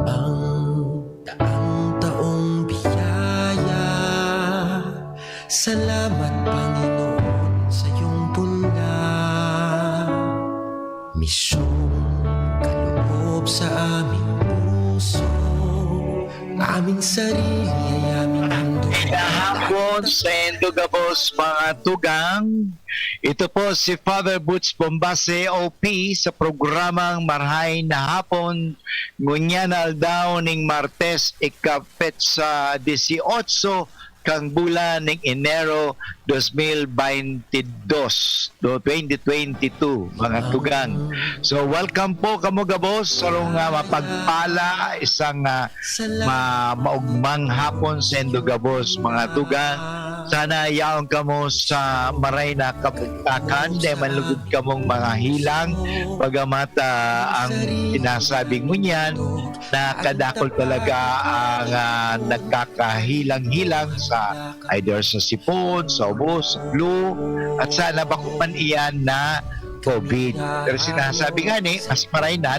ang taang-taong biyaya. Salamat Panginoon sa iyong punla. Misyong kaloob sa aming puso, aming sarili ay aming handog. Hapon sa Endogabos mga tugang. Ito po si Father Butch Bombase OP sa programang Marhay na Hapon. Ngunyan aldaw ning Martes ikapet sa 18 kang bulan ng Enero 2022 mga tugang. So welcome po kamo gabos sa mapagpala isang maugmang hapon sa Endogabos mga tugang. Sana yaon kamo sa maray na kapagtakan de manlugod kamong mga hilang bagamat ang sinasabing ngunyan na kadakol talaga ang nagkakahilang-hilang sa either sa sipon, sa ubo, sa flu, at sana bakuman iyan na COVID. Pero sinasabi nga ni, mas maray na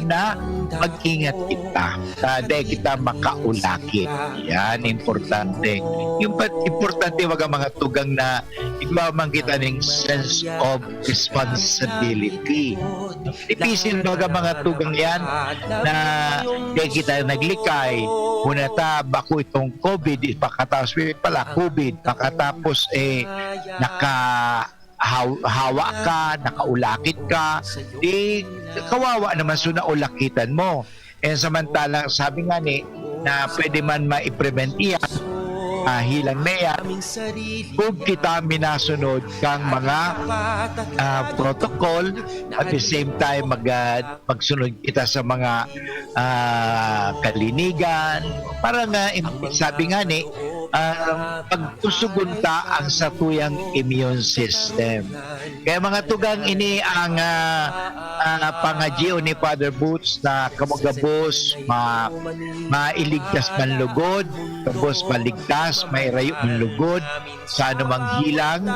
mag-ingat kita. Dahil kita makaulakit. Yan, importante. Yung importante wag ang mga tugang na igmamang kita ng sense of responsibility. Ipisil wag ang mga tugang yan na dahil kita naglikay, muna ta, bako itong COVID, pakatapos pala COVID, pakatapos hawa ka, nakaulakit ka, di kawawa naman so naulakitan mo. Samantalang sabi nga ni na pwede man ma-prevent iyan, hilang na yan, kung kita minasunod kang mga protocol at the same time magsunod kita sa mga kalinigan para nga sabi nga ni pagtusugunta ang satuyang immune system. Kaya mga tugang ini ang pangagyo ni Father Boots na kamugabos mailigtas manlugod, kabos maligtas, may rayo manlugod sa anumang hilang,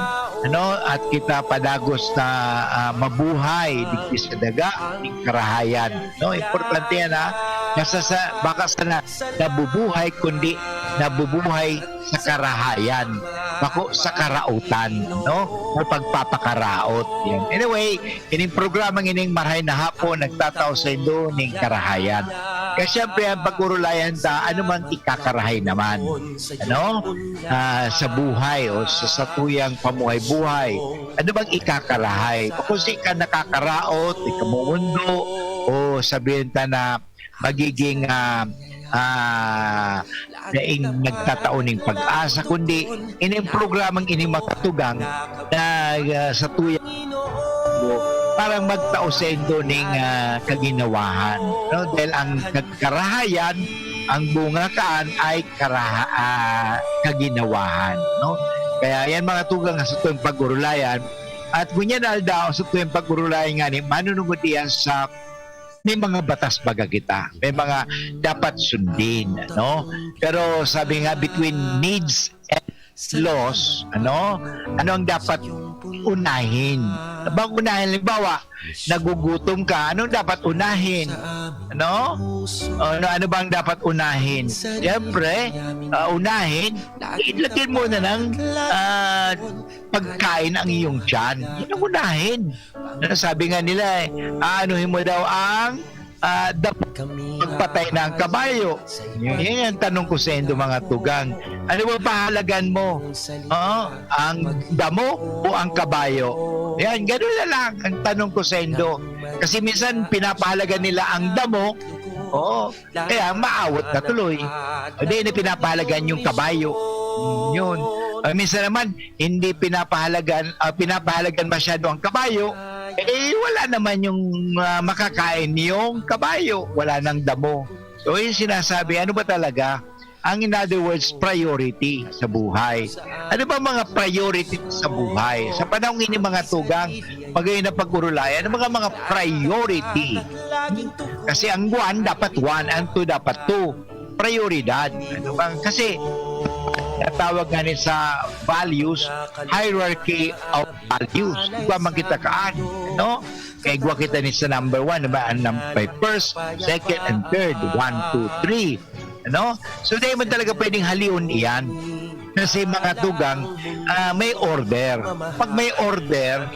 at kita padagos na mabuhay digdi sa daga, ng karahayan. Importante yan baka sana nabubuhay kundi nabubuhay sa karahayan, bako sa karautan, o pagpapakaraot. Yan. Anyway, ining programang ining Marhay na Hapon nagtataw sa indo ning karahayan. Kaya siyempre ang pagurulayan ano man ikakarahay naman, sa buhay o sa satuyang pamuhay-buhay, ano bang ikakarahay? Kung ka nakakaraot, ikamuundo, o sabihin ta na magiging nagtatauning pag-asa, kundi ining programang ining makatugang na sa tuyang parang magtao sa indo ning kaginawahan, dahil ang karahayan, ang bunga kaan ay kaginawahan, kaya yan mga tugang sa tuyang pagurulayan. At kunyan aldaw sa tuyang pagurulayan nga ni manunungod iyan sa may mga batas baga kita, may mga dapat sundin, pero sabi nga between needs and laws, ano ang dapat unahin? Bang unahin, halimbawa nagugutom ka, anong dapat unahin? Ano bang dapat unahin? Siyempre, unahin, ilagyan mo na ng pagkain ang iyong tiyan. Yun ang unahin. Sabi nga nila, anuhin mo daw ang pagpatay ng kabayo. Yan ang tanong ko sa inyong mga tugang. Ano ba pahalagan mo? Ang damo o ang kabayo? Yan, gano'n na lang ang tanong ko sa indo. Kasi minsan pinapahalagan nila ang damo, kaya maawat na tuloy. Hindi na pinapahalagan yung kabayo. Yun. Minsan naman, hindi pinapahalagan masyado ang kabayo, wala naman yung makakain yung kabayo. Wala nang damo. So, yung sinasabi, ano ba talaga? Ang in other words, priority sa buhay. Ano ba mga priority sa buhay? Sa panahon ini mga tugang, magayon na pag-urulayan, mga priority. Kasi ang 1 dapat 1, ang 2 dapat 2. Prioridad. Kasi natawag nga ni sa values, hierarchy of values. Ikaw man kita kaan, no? Kaya gwa kita ni sa number 1, diba? May first, second, and third. 1, 2, 3. Ano? So, dahil mo talaga pwedeng haliun iyan. Kasi mga tugang, may order. Pag may order,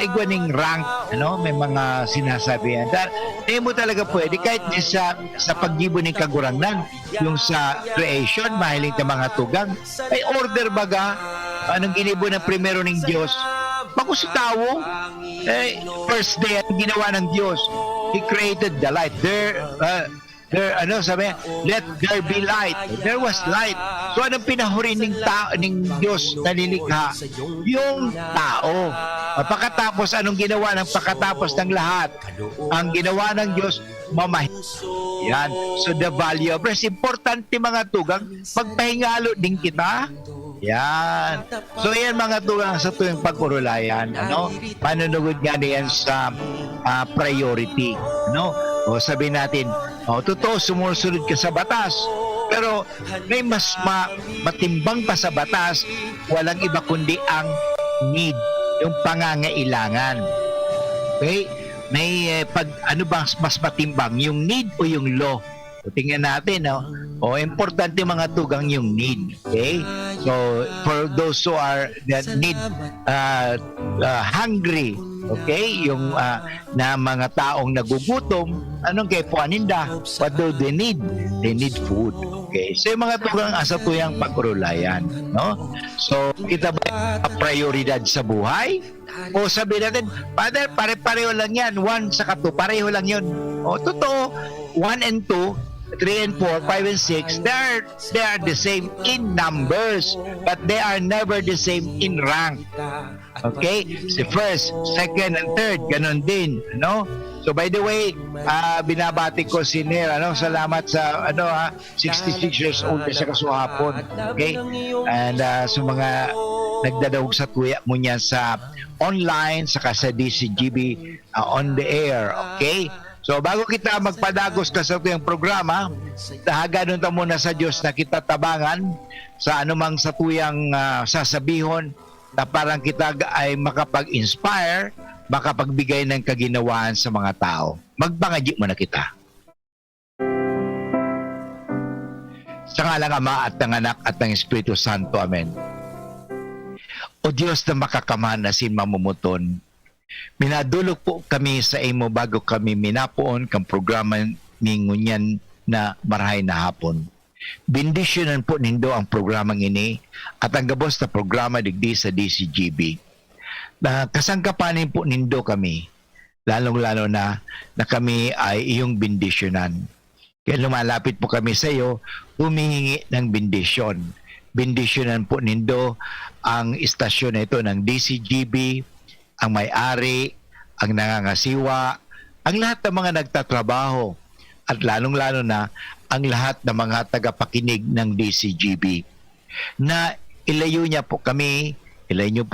igwaning rank, ano? May mga sinasabi yan. Dahil mo talaga pwede, kahit sa paggibo ng kagurangnan, yung sa creation, mahiling ng mga tugang, may order baga, anong ginibo ng primero ng Diyos, bago si tao, first day ang ginawa ng Diyos, He created the light. Sabi, let there be light. There was light. So, anong pinahuri ng Diyos na nilikha? Yung tao. Pagkatapos, anong ginawa ng pagkatapos ng lahat? Ang ginawa ng Diyos, mamahin. Yan. So, the value of rest. Importante mga tugang, magpahingalo din kita. Yan. So, yan mga tugang sa tuwing pagkurulayan. Ano? Manunugod nga niyan sa priority. Ano? O sabihin natin, totoo, sumusunod ka sa batas. Pero may mas matimbang pa sa batas, walang iba kundi ang need, yung pangangailangan. Okay? May ano bang mas matimbang, yung need o yung law? So, tingnan natin, importante mga tugang yung need. Okay? So, for those who are that need hungry, okay, yung na mga taong nagugutom, anong kay puaninda? What do they need? They need food. Okay, so yung mga tugang asa tuyang pagkurulayan, no? So kita ba prioridad sa buhay? O sabi natin, Father, pare-pareho lang yan, 1 sa 2, pareho lang yun. O totoo, 1 and 2, 3 and 4, 5 and 6, they are the same in numbers, but they are never the same in rank. Okay? Si first, second, and third, ganon din. No? So by the way, binabati ko si Ner, salamat sa 66 years old na siya kasuhapon. Okay? And sa mga nagdadawag sa tuya mo niya sa online, saka sa DCGB on the air. Okay? So bago kita magpadagos ka sa tuyang programa, dahaganon ta muna sa Diyos na kita tabangan sa anumang sa tuyang sasabihon na parang kita ay makapag-inspire, makapagbigay ng kaginawaan sa mga tao. Magbangadyo muna kita. Sa ngalang Ama at ng Anak at ng Espiritu Santo. Amen. O Diyos na makakamasin mamumuton, minadulog po kami sa imo bago kami minapuon kang programa ni ngunyan na marahay na hapon. Bendisyonan po nindo ang programang ini at ang gabos na programa digdi sa DCGB. Na kasangkapanin po nindo kami, lalong-lalo na kami ay iyong bendisyonan. Kaya lumalapit po kami sa iyo, humihingi ng bendisyon. Bendisyonan po nindo ang istasyon na ito ng DCGB, ang may-ari, ang nangangasiwa, ang lahat ng mga nagtatrabaho, at lalong-lalo na ang lahat ng mga tagapakinig ng DCGB. Na ilayo niyo po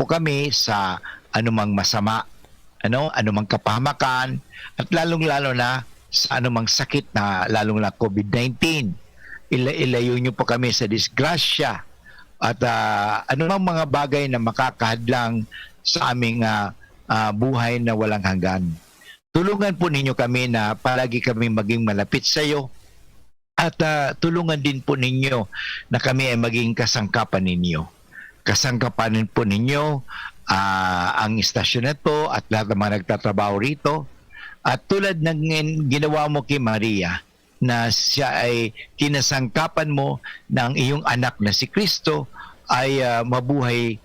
kami sa anumang masama, anumang kapahamakan, at lalong-lalo na sa anumang sakit na lalong na COVID-19. Ilayo niyo po kami sa disgrasya at anumang mga bagay na makakahadlang sa aming buhay na walang hanggan. Tulungan po ninyo kami na palagi kami maging malapit sa iyo at tulungan din po ninyo na kami ay maging kasangkapan ninyo. Kasangkapanin po ninyo ang istasyon na to at lahat ng mga nagtatrabaho rito. At tulad ng ginawa mo kay Maria na siya ay kinasangkapan mo ng iyong anak na si Kristo ay mabuhay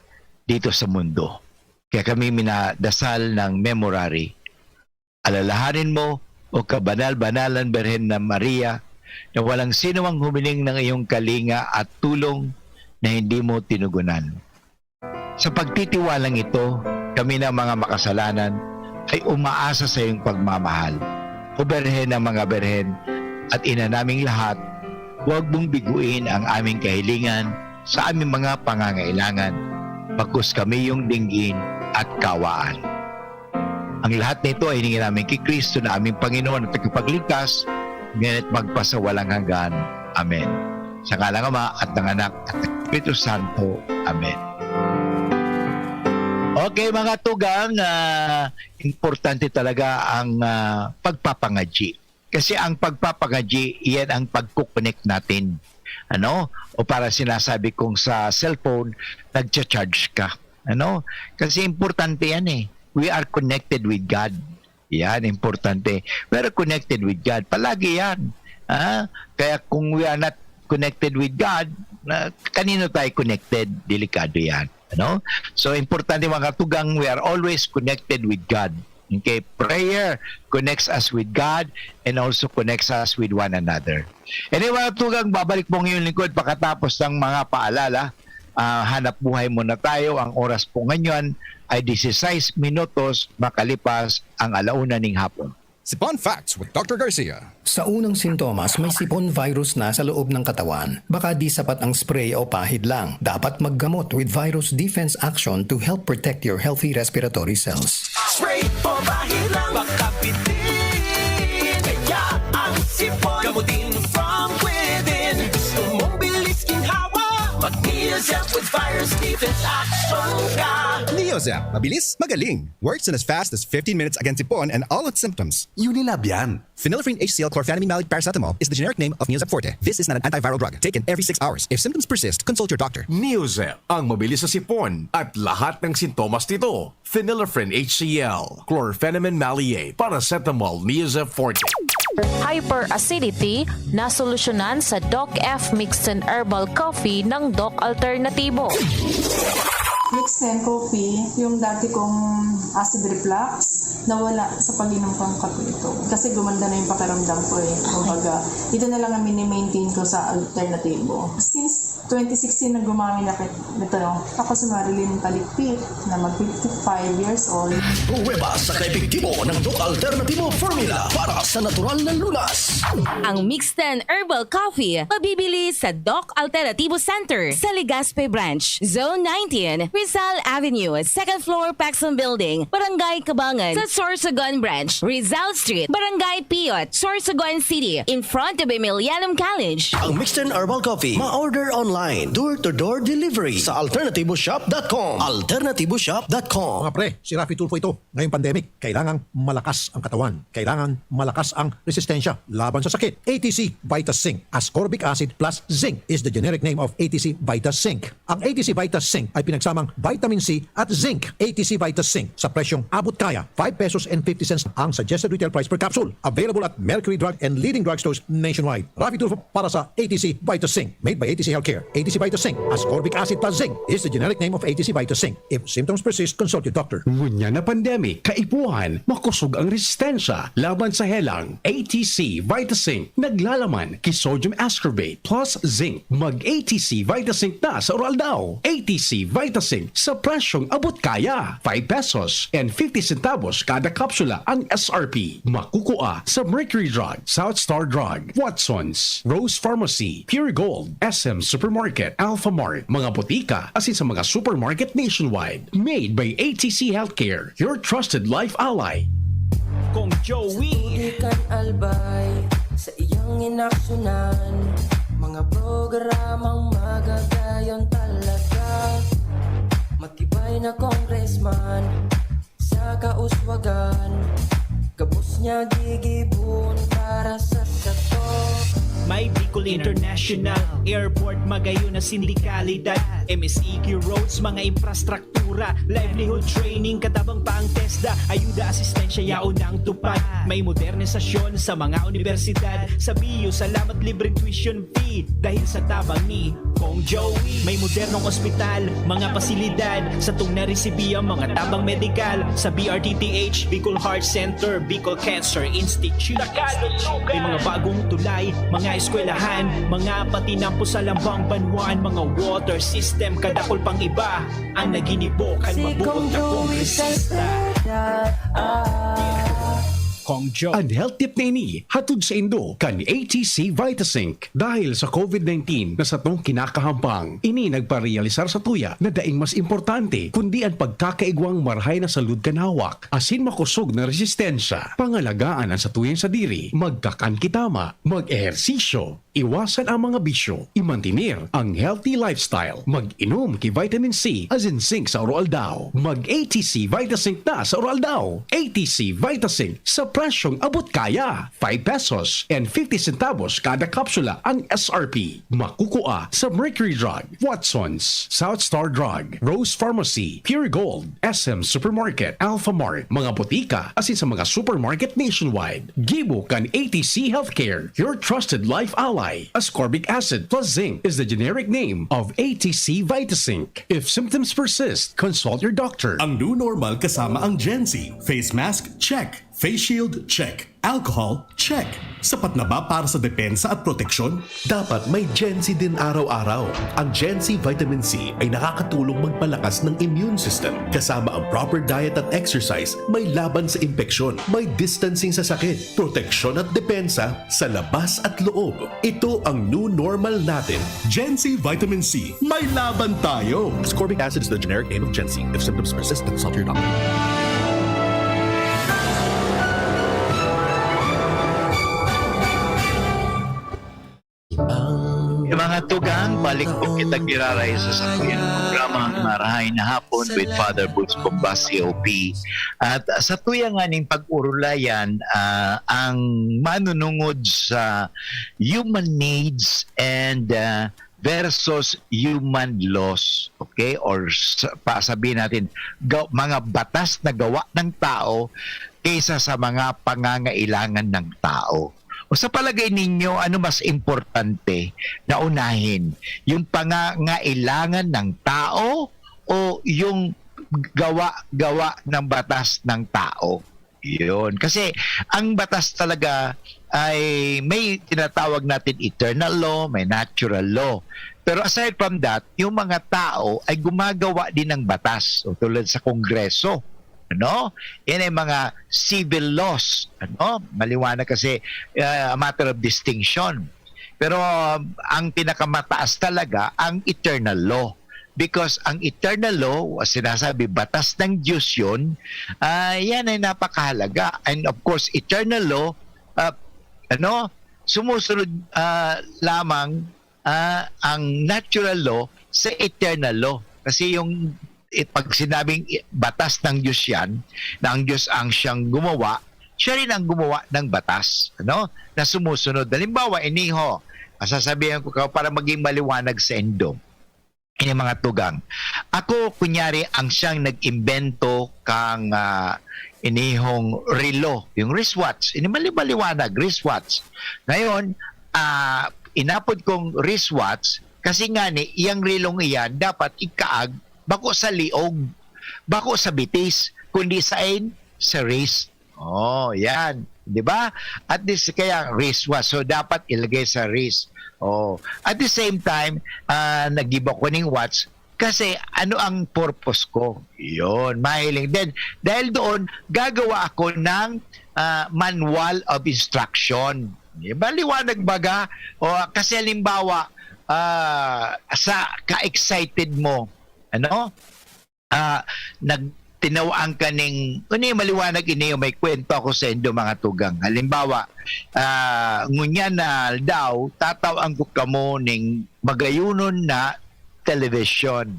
dito sa mundo. Kaya kami minadasal ng memorary. Alalahanin mo o kabanal-banalan Birhen na Maria na walang sino mang humiling ng iyong kalinga at tulong na hindi mo tinugunan. Sa pagtitiwalang ito, kami na mga makasalanan ay umaasa sa iyong pagmamahal. O Birhen ng mga Birhen at ina naming lahat, huwag mong biguin ang aming kahilingan sa aming mga pangangailangan. Bagkus kami yung dinggin at kawaan. Ang lahat nito ay hiningi namin kay Kristo na aming Panginoon at tagapagligtas, ngayon at magpasawalang hanggan. Amen. Sa ngalan ng Ama at ng Anak at ng Espiritu Santo. Amen. Okay mga tugang, importante talaga ang pagpapangadyi. Kasi ang pagpapangadyi, yan ang pagkukonek natin. Ano? O para sinasabi kong sa cellphone, nagcha-charge ka. Ano? Kasi importante yan eh. We are connected with God. Yan, importante. We are connected with God. Palagi yan. Kaya kung we are not connected with God, kanino tayo connected? Delikado yan. Ano? So, importante mga tugang, we are always connected with God. Okay? Prayer connects us with God and also connects us with one another. Anyway, mga tugang, babalik po ngayong lingkod pagkatapos ng mga paalala. Hanap buhay muna tayo. Ang oras po ngayon ay 16 minutos makalipas ang 1:00 ng hapon. Sipon Facts with Dr. Garcia. Sa unang sintomas, may sipon virus na sa loob ng katawan. Baka di sapat ang spray o pahid lang. Dapat maggamot with Virus Defense Action to help protect your healthy respiratory cells. Spray o bahid lang baka pitin. Kaya ang sipon gamutin from within. Gusto mong bilis ginhawa, mag-Neozep with Virus Defense Action ka. Neozep, mabilis, magaling. Works in as fast as 15 minutes against Sipon and all its symptoms. Unilab yan. Phenylephrine HCl chlorphenamine maleate paracetamol is the generic name of Neozep Forte. This is not an antiviral drug. Taken every 6 hours. If symptoms persist, consult your doctor. Neozep, ang mabilis sa sipon at lahat ng sintomas nito. Phenylephrine HCl, chlorphenamine maleate, paracetamol, Neozep Forte. Hyperacidity na solusyonan sa Doc F Mixed and Herbal Coffee ng Doc Alternativo. Mixed and coffee, yung dati kong acid reflux, nawala sa pag-inom ko ng kape ito. Kasi gumanda na yung pakiramdam ko eh. Kumbaga, ito na lang ang mini-maintain ko sa alternatibo. Since 2016 na gumamit nito, ako si Marilyn Talikpik na mag-55 years old. Pruweba sa kaepektibo ng Doc Alternativo Formula para sa natural na lunas. Ang Mixed and Herbal Coffee, mabibili sa Doc Alternativo Center sa Legazpi Branch, Zone 19, Rizal Avenue, 2nd floor, Paxson Building, Barangay Cabangan, sa Sorsogon Branch, Rizal Street, Barangay Piot, Sorsogon City, in front of Emilianum College. Ang Mixed and Herbal Coffee, ma-order online, door-to-door delivery sa alternativoshop.com. alternativoshop.com. Mga pre, si Rafi Tulfo ito. Ngayong pandemic, kailangang malakas ang katawan. Kailangan malakas ang resistensya laban sa sakit. ATC Vita Zinc. Ascorbic acid plus zinc is the generic name of ATC Vita Zinc. Ang ATC Vita Zinc ay pinagsamang vitamin C at zinc. ATC Vita Zinc sa presyong abot kaya, 5 pesos and 50 cents ang suggested retail price per capsule. Available at Mercury Drug and leading drugstores nationwide. Rafi Tulfo para sa ATC Vita Zinc. Made by ATC Healthcare. ATC Vita Zinc. Ascorbic acid plus zinc is the generic name of ATC Vita Zinc. If symptoms persist, consult your doctor. Ngunya na pandemic, kaipuhan, makusog ang resistensya laban sa helang. ATC Vitazinc naglalaman kay sodium ascorbate plus zinc. Mag-ATC Vitazinc na sa oral daw. ATC Vitazinc sa presyong abot kaya. 5 pesos and 50 centavos kada kapsula ang SRP. Makukuha sa Mercury Drug, South Star Drug, Watsons, Rose Pharmacy, Pure Gold, SM Supermarket, Alpha Mart, mga botika, asin sa mga supermarket nationwide. Made by ATC Healthcare, your trusted life ally. Kung Joey Ikan albay sa iyong inaksyonan, mga programang magagayon talaga. Matibay na congressman sa kauswagan, kabus niya gigibon para sa sato. May Bicol International Airport, magayon na sindikalidad, MSEQ roads, mga infrastruktura, livelihood training, katabang pa ang TESDA, ayuda, asistensya, yaon ang tupad. May modernisasyon sa mga universidad, sa BIO, salamat libreng tuition fee, dahil sa tabang ni Kong Joey. May modernong ospital, mga pasilidad, sa tung naresibiya, mga tabang medikal, sa BRTTH, Bicol Heart Center, Bicol Cancer Institute. May mga bagong tulay, mga eskwelahan, mga patinampo sa lambang banwaan, mga water system, kadakol pang iba ang naginibo kan mabuot na kongresista. Kong Joe. Ang health tip na ini, hatod sa Indo, kan ATC Vitasync. Dahil sa COVID-19 na sa tong kinakahampang, ini nagparealisar sa tuya na daing mas importante, kundi ang pagkakaigwang marhay na salud kanawak, asin makusog na resistensya, pangalagaan ang sa tuyan sa diri, magkakan kitama, mag-ehersisyo, iwasan ang mga bisyo, imantinir ang healthy lifestyle, mag-inom ki vitamin C, as in zinc sa Oroaldao, mag-ATC Vitasync na sa Oroaldao, ATC Vitasync sa presyong abot kaya, 5 pesos and 50 centavos kada kapsula ang SRP. Makukuha sa Mercury Drug, Watsons, South Star Drug, Rose Pharmacy, Pure Gold, SM Supermarket, Alpha Mart, mga botika, asin sa mga supermarket nationwide. Gibo kan ATC Healthcare, your trusted life ally. Ascorbic acid plus zinc is the generic name of ATC Vitasync. If symptoms persist, consult your doctor. Ang new normal kasama ang Gen-Z. Face mask, check. Face shield, check. Alcohol, check. Sapat na ba para sa depensa at proteksyon? Dapat may Gen-Z din araw-araw. Ang Gen-Z Vitamin C ay nakakatulong magpalakas ng immune system. Kasama ang proper diet at exercise, may laban sa impeksyon, may distancing sa sakit, proteksyon at depensa sa labas at loob. Ito ang new normal natin. Gen-Z Vitamin C. May laban tayo! Ascorbic acid is the generic name of Gen-Z. If symptoms persist, consult your doctor. Yung mga tugang, balik po kita giraray sa sakyan programa Marahay na Hapon with Father Boots Bombas, COP. At sa tuyang aning pag-urulayan, ang manunungod sa human needs and versus human laws. Okay? Or sabihin natin, mga batas na gawa ng tao kaysa sa mga pangangailangan ng tao. O sa palagay ninyo, ano mas importante na unahin? Yung pangangailangan ng tao o yung gawa ng batas ng tao? Yun. Kasi ang batas talaga ay may tinatawag natin eternal law, may natural law. Pero aside from that, yung mga tao ay gumagawa din ng batas. O tulad sa Kongreso. Ano? Yan ay mga civil laws. Ano? Maliwanag kasi a matter of distinction. Pero ang pinakamataas talaga ang eternal law. Because ang eternal law, sinasabi, batas ng Diyos yun, yan ay napakahalaga. And of course, eternal law, sumusunod lamang ang natural law sa eternal law. Kasi yung pag sinabing batas ng Diyos yan, na ang Diyos ang siyang gumawa, siya rin ang gumawa ng batas, na sumusunod. Halimbawa, iniho, sasabihin ko para maging maliwanag sa Indo, ini mga tugang. Ako, kunyari, ang siyang nag-imbento kang inihong relo, yung wristwatch. Ini maliwanag, wristwatch. Ngayon, inapod kong wristwatch, kasi nga ni, iyang relong iyan, dapat ikaag bako sa liog, bako sa bitis, kundi sa wrist. Oh, yan. Di ba? At this, kaya wristwatch. So, dapat ilagay sa wrist. Oh. At the same time, nag-give ako ng watch kasi ano ang purpose ko? Yun, mahiling. Then, dahil doon, gagawa ako ng manual of instruction. Diba? Liwanag baga? O, kasi halimbawa, sa ka-excited mo, tinawaan ka ng, maliwanag ini, may kwento ako sa Indo mga tugang. Halimbawa, ngunya na daw, tatawaan ko kamo ng magayunon na television.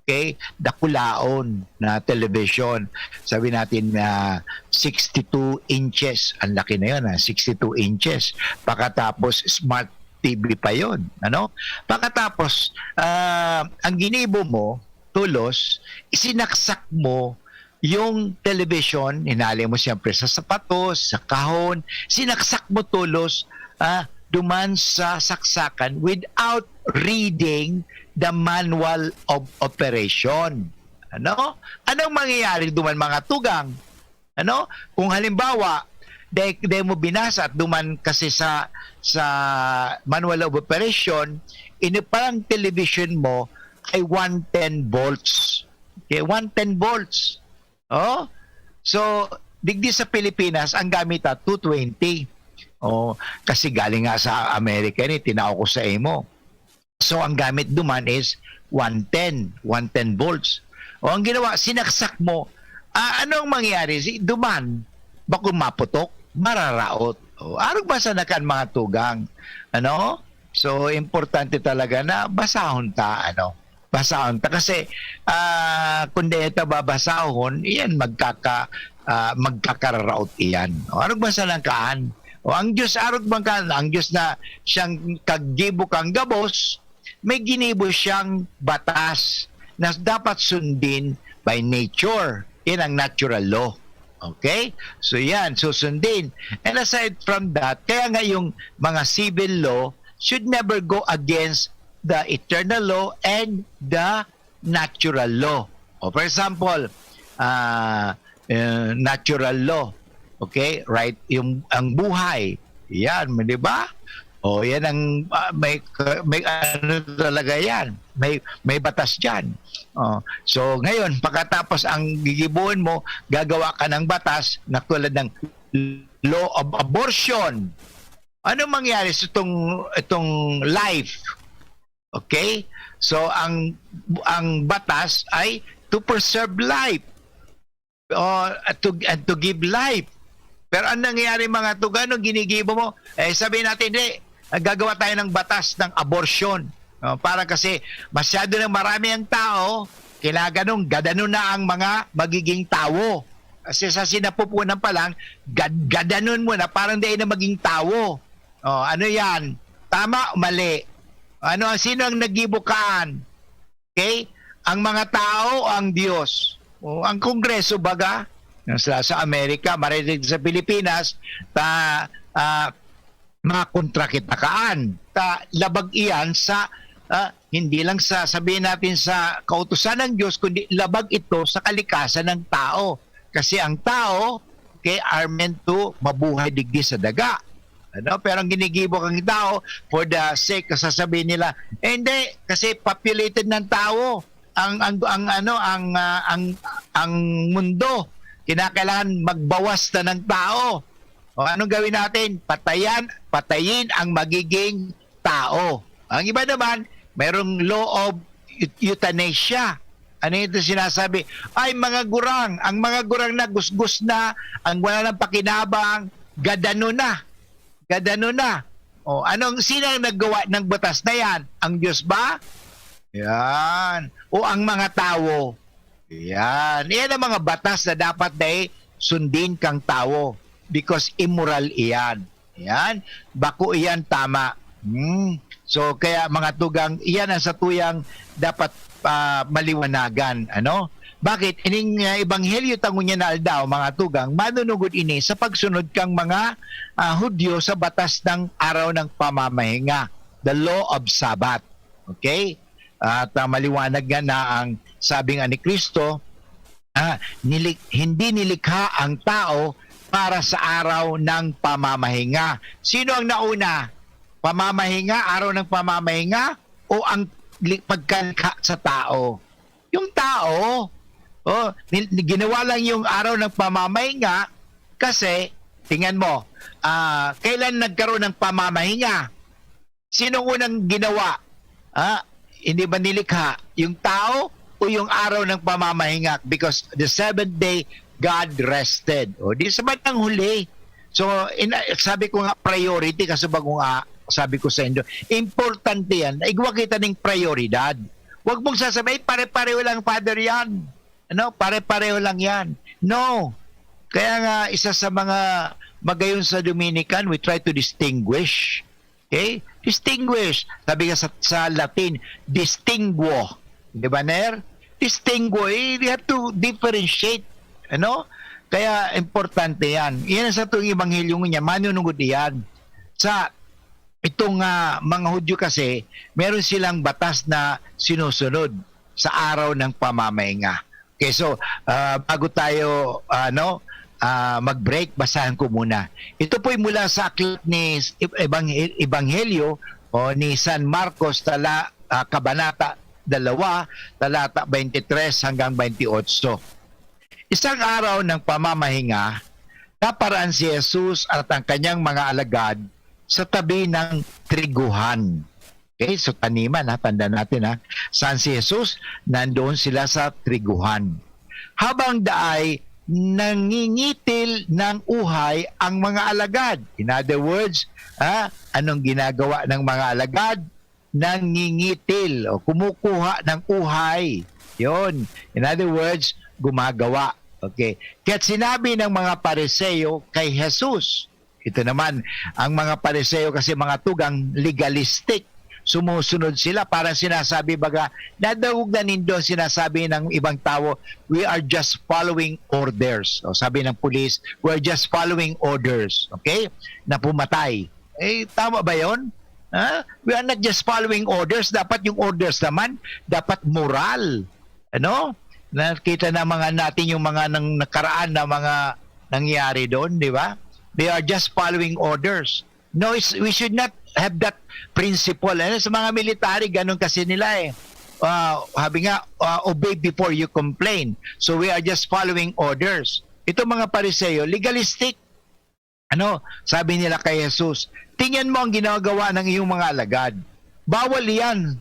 Okay? Dakulaon na television. Sabi natin na 62 inches. Ang laki na yun, 62 inches. Pagkatapos, smart TV pa yun. Pagkatapos, ang ginibo mo, tulos, isinaksak mo yung television, hinali mo siyempre sa sapatos, sa kahon, sinaksak mo tulos, duman sa saksakan without reading the manual of operation. Anong mangyayari duman mga tugang? Kung halimbawa, dahil mo binasa at duman kasi sa manual of operation, parang television mo ay 110 volts. Okay, 110 volts. Oh? So, digdi sa Pilipinas, ang gamit 220. Kasi galing nga sa Amerika ni, tinao ko sa imo. So, ang gamit duman is 110 volts. Ang ginawa, sinaksak mo, ano ang mangyari? Duman, bako maputok, mararaot. Arog basa na kan mga tugang. Ano? So, importante talaga na basahon ta, basahon ta. Kasi, kung di ito babasahon, iyan magkakararaot iyan. Arog basa ng kaan? Ang Diyos arog bang kaan? Ang Diyos na siyang kagibo kang gabos, may ginibo siyang batas na dapat sundin by nature. Yan ang natural law. Okay? So yan, susundin. And aside from that, kaya nga yung mga civil law should never go against the eternal law and the natural law. For example, natural law. Okay? Right? Ang buhay. Yan, di ba? Yan ang may ano talaga yan. May batas diyan. So ngayon pagkatapos ang gigibuhin mo, gagawa ka ng batas na tulad ng law of abortion. Ano mangyari sa itong life? Okay? So ang batas ay to preserve life. To give life. Pero ang nangyayari mga tugano, ginigibo mo, sabihin natin, gagawa tayo ng batas ng abortion. Para kasi masyado na marami ang tao, kailangan gadanon na ang mga magiging tao. Kasi sa sinapupunan pa lang, gadanon mo na parang di na maging tao. Ano yan? Tama o mali? Sino ang nagibukaan? Okay? Ang mga tao o ang Diyos? Ang Kongreso baga? Sa Amerika, marinig sa Pilipinas, makontra kita kaan. Labag iyan sa, hindi lang sa, sabihin natin sa kautusan ng Diyos, kundi labag ito sa kalikasan ng tao. Kasi ang tao, are meant to mabuhay digdi sa daga. Pero ang ginigibo kang tao, for the sake, sasabihin nila, hindi, kasi populated ng tao. Ang mundo, kinakailangan magbawas na ng tao. Anong gawin natin? Patayin ang magiging tao. Ang iba naman, mayroong law of euthanasia. Ano ito sinasabi? Ay, mga gurang. Ang mga gurang na gusgus na, ang wala ng pakinabang, gadano na. Gadano na. Sino ang naggawa ng batas na yan? Ang Diyos ba? Yan. O ang mga tao? Yan. Yan ang mga batas na dapat na sundin kang tao because immoral iyan. Yan. Bako iyan tama. So kaya mga tugang, iyan ang sa tuyang dapat maliwanagan. Bakit? Ining ebanghelyo tango niya na aldaw, mga tugang, manunugod ini sa pagsunod kang mga Hudyo sa batas ng araw ng pamamahinga. The law of Sabbath. Okay? At maliwanag nga na ang sabi nga ni Kristo, hindi nilikha ang tao para sa araw ng pamamahinga. Sino ang nauna? Pamamahinga, araw ng pamamahinga o ang pagkalikha sa tao? Yung tao. Ginawa lang yung araw ng pamamahinga kasi, tingnan mo, kailan nagkaroon ng pamamahinga? Sino unang ginawa? Hindi ba nilikha yung tao o yung araw ng pamamahinga? Because the seventh day, God rested. Di sa bandang huli. So, sabi ko nga priority kasi bago nga sabi ko sa inyo, importante yan. Igwa kita ng prioridad. Huwag mong sasabihin, pare-pareho lang, Father, yan. Pare-pareho lang yan. No. Kaya nga, isa sa mga magayon sa Dominican, we try to distinguish. Okay? Distinguish. Sabi nga sa Latin, distinguo. Di ba, Ner? Distinguo. You have to differentiate. Kaya, importante yan. Yan sa itong ebanghelyo niya, manunugod yan. Sa itong mga Hudyo kasi, meron silang batas na sinusunod sa araw ng pamamahinga. Okay, so, bago tayo, mag-break, basahan ko muna. Ito po'y mula sa aklat ni Ebanghelyo ni San Marcos, Kabanata 2, talata 23 hanggang 28. Isang araw ng pamamahinga, naparaan si Jesus at ang kanyang mga alagad sa tabi ng triguhan. Okay, so taniman ha, tanda natin ha. Saan si Jesus? Nandoon sila sa triguhan. Habang daay, nangingitil ng uhay ang mga alagad. In other words, anong ginagawa ng mga alagad? Nangingitil o kumukuha ng uhay. Yon. In other words, gumagawa. Okay. Kaya't sinabi ng mga Pariseo kay Jesus, ito naman, ang mga Pariseo kasi mga tugang legalistic, sumusunod sila, parang sinasabi baga, nadawag na nindo sinasabi ng ibang tao, we are just following orders. O sabi ng pulis, we are just following orders. Okay? Na pumatay. Tama ba yon? We are not just following orders. Dapat yung orders naman, dapat moral. Ano? Nakita na mga natin yung mga nakaraan na mga nangyari doon, di ba? They are just following orders. No, we should not have that principle. Sa mga military, ganun kasi nila Habi nga, obey before you complain. So we are just following orders. Ito mga Pariseo, legalistic. Sabi nila kay Jesus, tingnan mo ang ginagawa ng iyong mga alagad. Bawal yan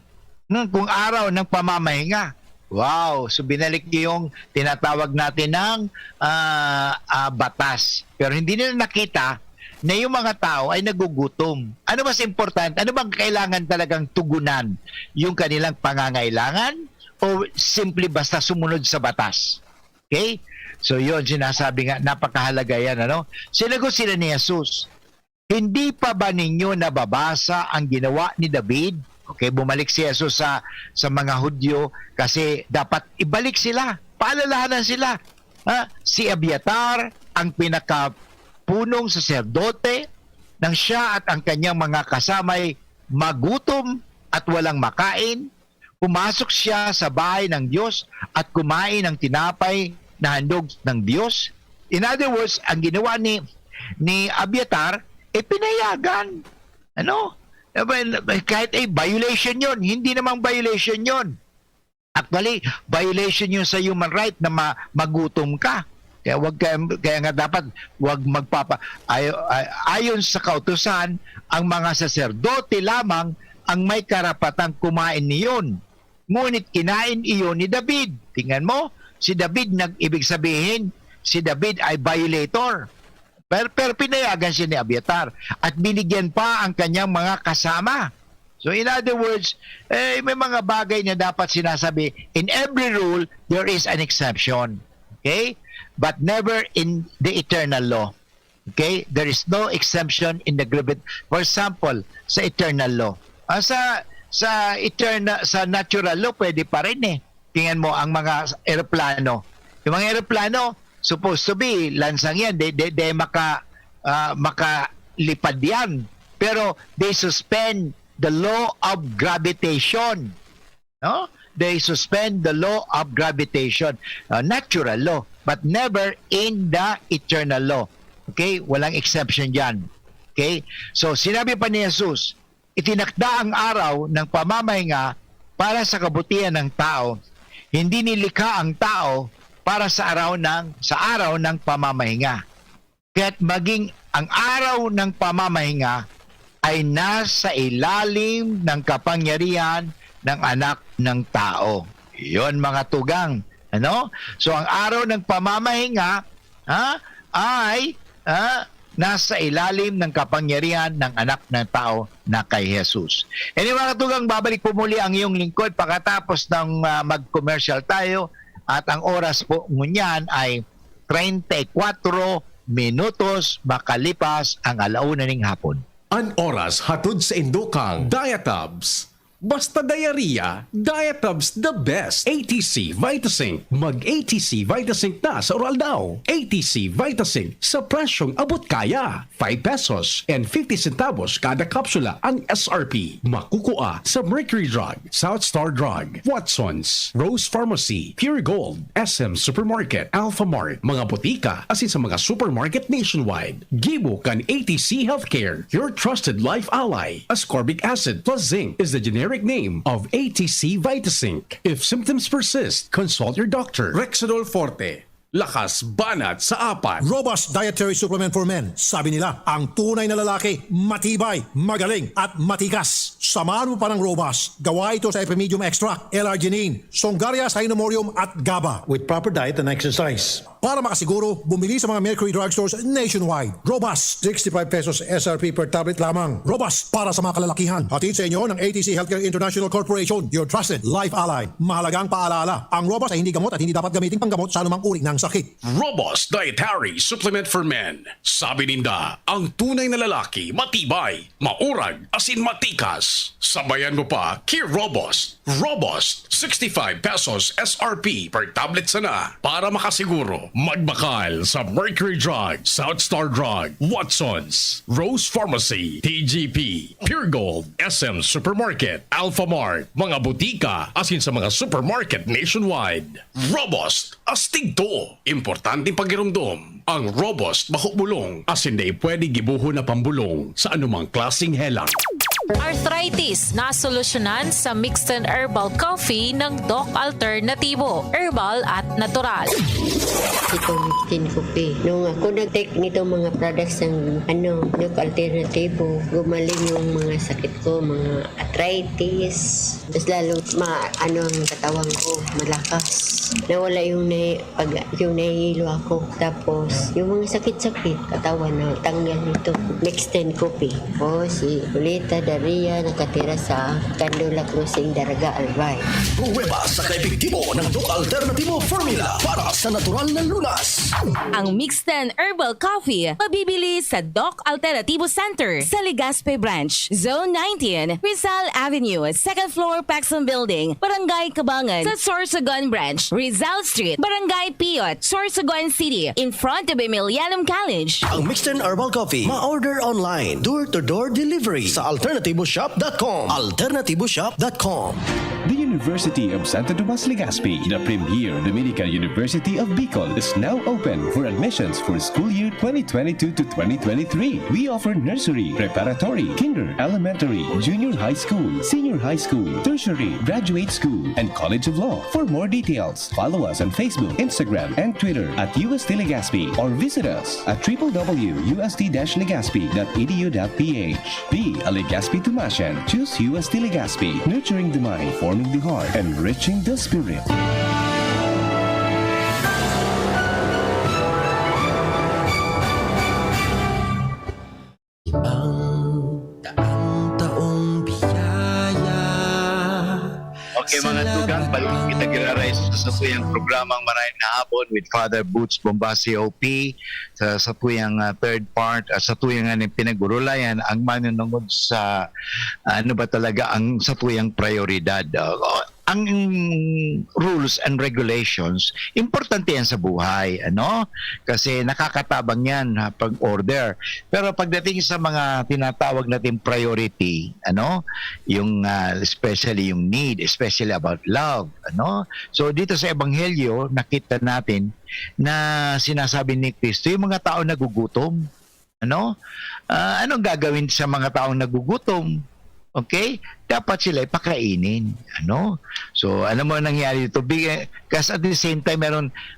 kung araw ng pamamahinga. Wow! So binalik yung tinatawag natin ng batas. Pero hindi nila nakita na yung mga tao ay nagugutom. Ano mas importante? Ano bang kailangan talagang tugunan? Yung kanilang pangangailangan o simply basta sumunod sa batas? Okay? So yun, sinasabi nga, napakahalaga yan. Sinagot sila ni Jesus, hindi pa ba ninyo nababasa ang ginawa ni David? Okay, bumalik si Jesus sa mga Hudyo kasi dapat ibalik sila. Paalalahanan sila. Si Abiatar, ang pinakapunong saserdote, nang siya at ang kanyang mga kasamay magutom at walang makain, pumasok siya sa bahay ng Diyos at kumain ng tinapay na handog ng Diyos. In other words, ang ginawa ni Abiatar, pinayagan. Kahit violation yon, hindi namang violation yon. Actually, violation yun sa human right na magutom ka. Kaya nga dapat wag ayon sa kautusan, ang mga saserdote lamang ang may karapatang kumain niyon. Ngunit kinain iyon ni David. Tingnan mo, si David ibig sabihin, si David ay violator. Pero pinayagan siya ni Abiatar at binigyan pa ang kanyang mga kasama. So in other words, may mga bagay na dapat sinasabi. In every rule, there is an exception. Okay? But never in the eternal law. Okay? There is no exemption in the gravity. For example, sa eternal law. Sa natural law, pwede pa rin Tingnan mo ang mga eroplano. Yung mga eroplano, supposed to be, lansang yan, they makalipad yan. Pero they suspend the law of gravitation. They suspend the law of gravitation. Natural law, but never in the eternal law. Okay? Walang exception dyan. Okay? So, sinabi pa ni Jesus, itinakda ang araw ng pamamahinga para sa kabutihan ng tao. Hindi nilikha ang tao para sa araw ng pamamahinga. Kaya't maging ang araw ng pamamahinga ay nasa ilalim ng kapangyarihan ng anak ng tao. Iyon mga tugang. So ang araw ng pamamahinga ay nasa ilalim ng kapangyarihan ng anak ng tao na kay Jesus. Anyway mga tugang, babalik po muli ang iyong lingkod pagkatapos ng mag-commercial tayo. At ang oras po ngunyan ay 34 minutos makalipas ang 1:00 hapon. Ang oras hatod sa Indukang Diatabs. Basta diarrhea, Diatabs the best. ATC Vitasync. Mag-ATC Vitasync na sa oral daw. ATC Vitasync sa presyong abot kaya. 5 pesos and 50 centavos kada kapsula ang SRP. Makukuha sa Mercury Drug, South Star Drug, Watsons, Rose Pharmacy, Pure Gold, SM Supermarket, Alpha Mart, mga botika, asin sa mga supermarket nationwide. Gibo kan ATC Healthcare, your trusted life ally. Ascorbic acid plus zinc is the generic name of ATC Vitasync. If symptoms persist, consult your doctor. Rexidol Forte. Lakas banat sa apat. Robust Dietary Supplement for Men. Sabi nila, ang tunay na lalaki, matibay, magaling, at matikas. Samahan mo pa ng Robust. Gawa ito sa Epimedium Extra, L-arginine, Songaria Cynomorium at GABA. With proper diet and exercise. Para makasiguro, bumili sa mga Mercury Drugstores nationwide. Robust, 65 pesos SRP per tablet lamang. Robust para sa mga kalalakihan. Hatid sa inyo ng ATC Healthcare International Corporation, your trusted life ally. Mahalagang paalala, ang Robust ay hindi gamot at hindi dapat gamitin panggamot sa anumang uri ng sakit. Robust Dietary Supplement for Men. Sabi ninda, ang tunay na lalaki, matibay, maurag, asin matikas. Sabayan mo pa, kay Robust. Robust, 65 pesos SRP per tablet sana. Para makasiguro, magbakal sa Mercury Drug, Southstar Drug, Watsons, Rose Pharmacy, TGP, Pure Gold, SM Supermarket, Alpha Mart, mga butika, asin sa mga supermarket nationwide. Robust, astig to. Importanteng pagirumdom. Ang Robust mahubulong, asin na pwede gibuho na pambulong sa anumang klaseng helang. Arthritis na solusyonan sa mixed and herbal coffee ng Doc Alternatibo, herbal at natural. Ito mixed coffee. Nung ako nag-take nito mga products ng Doc Alternatibo, gumaling yung mga sakit ko, mga arthritis. Tapos lalo ang katawan ko, malakas. Nawala yung nahihilo ako. Tapos yung mga sakit-sakit, katawan na tanggal nito. Mixed coffee. O si Ulita Daria nakatira sa Candula Crossing, Daraga, Albay. Pruweba sa kaepektibo ng Doc Alternatibo Formula para sa natural na lunas. Ang Mixed and Herbal Coffee mabibili sa Doc Alternativo Center sa Legazpi Branch, Zone 19, Rizal Avenue, 2nd floor, Paxson Building, Barangay Kabangan, sa Sorsogon Branch, Rizal Street, Barangay Piot, Sorsogon City, in front of Emilianum College. Ang Mixed and Herbal Coffee, ma-order online, door-to-door delivery sa alternativoshop.com. alternativoshop.com. The University of Santo Tomas Legazpi, the premier Dominican University of Bicol, is now open for admissions for school year 2022 to 2023. We offer nursery, preparatory, kinder, elementary, junior high school, senior high school, tertiary, graduate school, and College of Law. For more details, follow us on Facebook, Instagram, and Twitter at UST Legazpi or visit us at www.ust-legazpi.edu.ph. Be a Legazpi Tomasian. Choose UST Legazpi, nurturing the mind, forming the heart, enriching the spirit. Okay mga tugang, balik kita giraray sa satuyang programang Maraming na Hapon with Father Boots Bombasi OP sa satuyang third part at satuyang pinagurulayan ang manunungod sa ano ba talaga ang satuyang prioridad. Ang rules and regulations, importante yan sa buhay, Kasi nakakatabang yan pag order. Pero pagdating sa mga tinatawag natin priority, yung especially yung need, especially about love, So dito sa Ebanghelyo, nakita natin na sinasabi ni Kristo, yung mga tao nagugutom, anong gagawin sa mga taong nagugutom? Okay? Dapat sila ipakainin. So, mo nangyari dito? Kasi at the same time,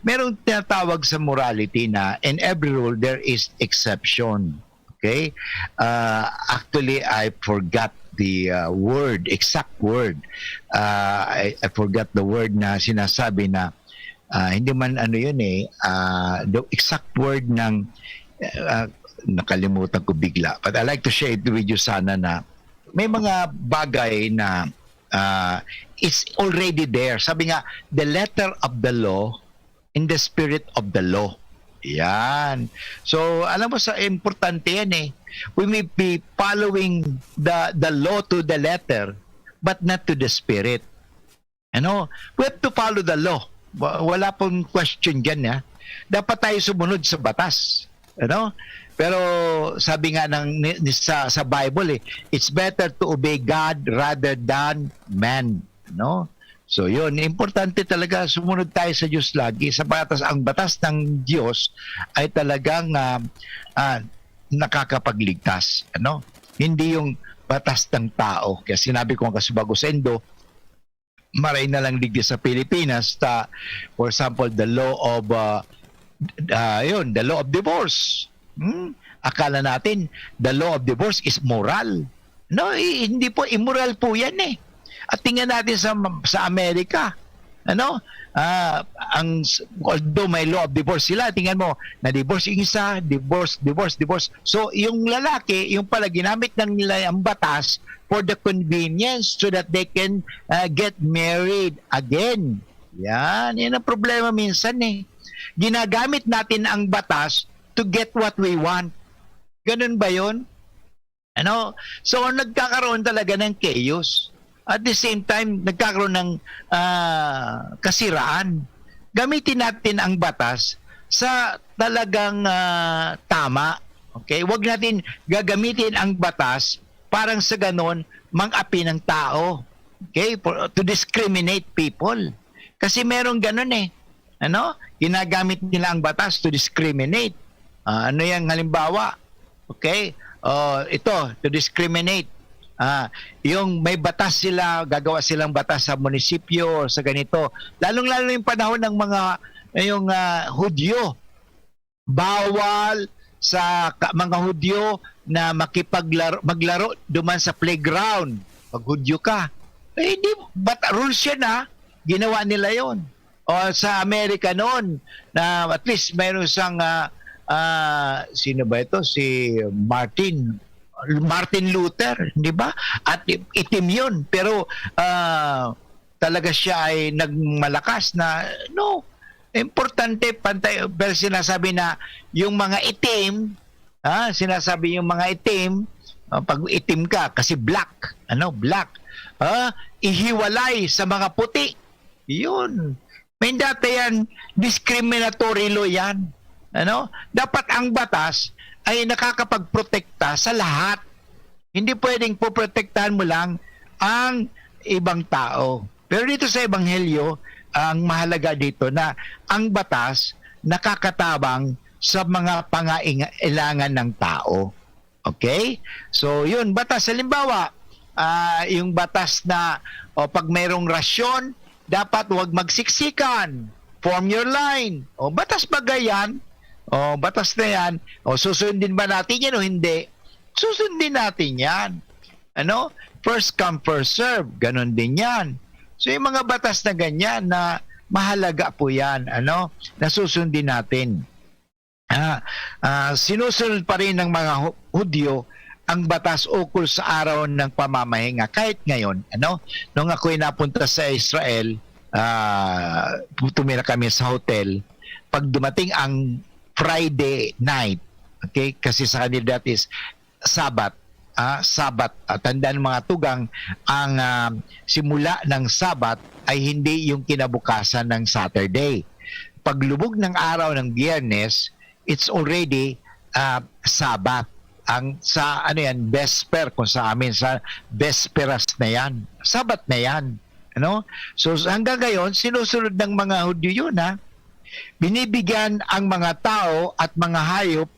meron tinatawag sa morality na in every rule, there is exception. Okay? Actually, I forgot the exact word. I forgot the word na sinasabi na hindi man the exact word ng nakalimutan ko bigla. But I like to share it with you sana na may mga bagay na it's already there. Sabi nga, the letter of the law in the spirit of the law. Yan. So, alam mo sa importante yan We may be following the law to the letter, but not to the spirit. We have to follow the law. Wala pong question dyan. Dapat tayo sumunod sa batas. Pero sabi nga sa Bible, it's better to obey God rather than man. So yun, importante talaga sumunod tayo sa Diyos lagi. Sa batas, ang batas ng Diyos ay talagang nakakapagligtas. Hindi yung batas ng tao. Kaya sinabi ko nga sa Bagosendo, maray na lang digdi sa Pilipinas, for example, the law of yun, the law of divorce. Akala natin the law of divorce is moral. No, hindi po, immoral po yan eh. At tingnan natin sa Amerika, although may law of divorce sila, tingnan mo, na-divorce yung isa, divorce. So, yung lalaki, yung pala ginamit ng nila ang batas for the convenience so that they can get married again. Yan ang problema minsan eh. Ginagamit natin ang batas to get what we want. Ganun ba yun? So, nagkakaroon talaga ng chaos. At the same time, nagkakaroon ng kasiraan. Gamitin natin ang batas sa talagang tama. Okay? Huwag natin gagamitin ang batas parang sa ganon mang-api ng tao. Okay? To discriminate people. Kasi merong ganon eh. Ginagamit nila ang batas to discriminate. Ano yung halimbawa? Okay? Ito, to discriminate. Yung may batas sila, gagawa silang batas sa munisipyo, sa ganito. Lalong-lalo yung panahon ng mga Hudyo. Bawal sa mga Hudyo na maglaro duman sa playground. Pag Hudyo ka. Hindi, rules yan Ginawa nila yon. O sa Amerika noon, na at least mayroon siyang sino ba ito? Si Martin Luther, di ba? At itim yun. Pero talaga siya ay nagmalakas na importante pantay. Pero sinasabi na yung mga itim, sinasabi yung mga itim, pag itim ka, kasi black, ihiwalay sa mga puti. Yun. May dati yan, discriminatory law yan. Dapat ang batas ay nakakapagprotekta sa lahat. Hindi pwedeng poprotektahan mo lang ang ibang tao. Pero dito sa Ebanghelyo, ang mahalaga dito na ang batas nakakatabang sa mga pangailangan ng tao. Okay? So, yun, batas. Halimbawa, yung batas na pag mayroong rasyon, dapat huwag magsiksikan. Form your line. Batas ba yan? Batas na yan. Susundin ba natin yan o hindi? Susundin natin yan. First come, first serve. Ganon din yan. So yung mga batas na ganyan na mahalaga po yan. Na susundin natin. Sinusunod pa rin ng mga Hudyo ang batas ukol sa araw ng pamamahinga. Kahit ngayon, nung ako'y napunta sa Israel, tumira kami sa hotel, pag dumating ang Friday night, okay, kasi sa kanila that is Sabat, tandaan mga tugang, ang simula ng Sabat ay hindi yung kinabukasan ng Saturday. Paglubog ng araw ng Biyernes, it's already Sabat. Ang sa vesper, kung sa amin sa vesperas na yan, Sabat na yan. So hanggang ngayon sinusunod ng mga Hudyo yun. Binibigyan ang mga tao at mga hayop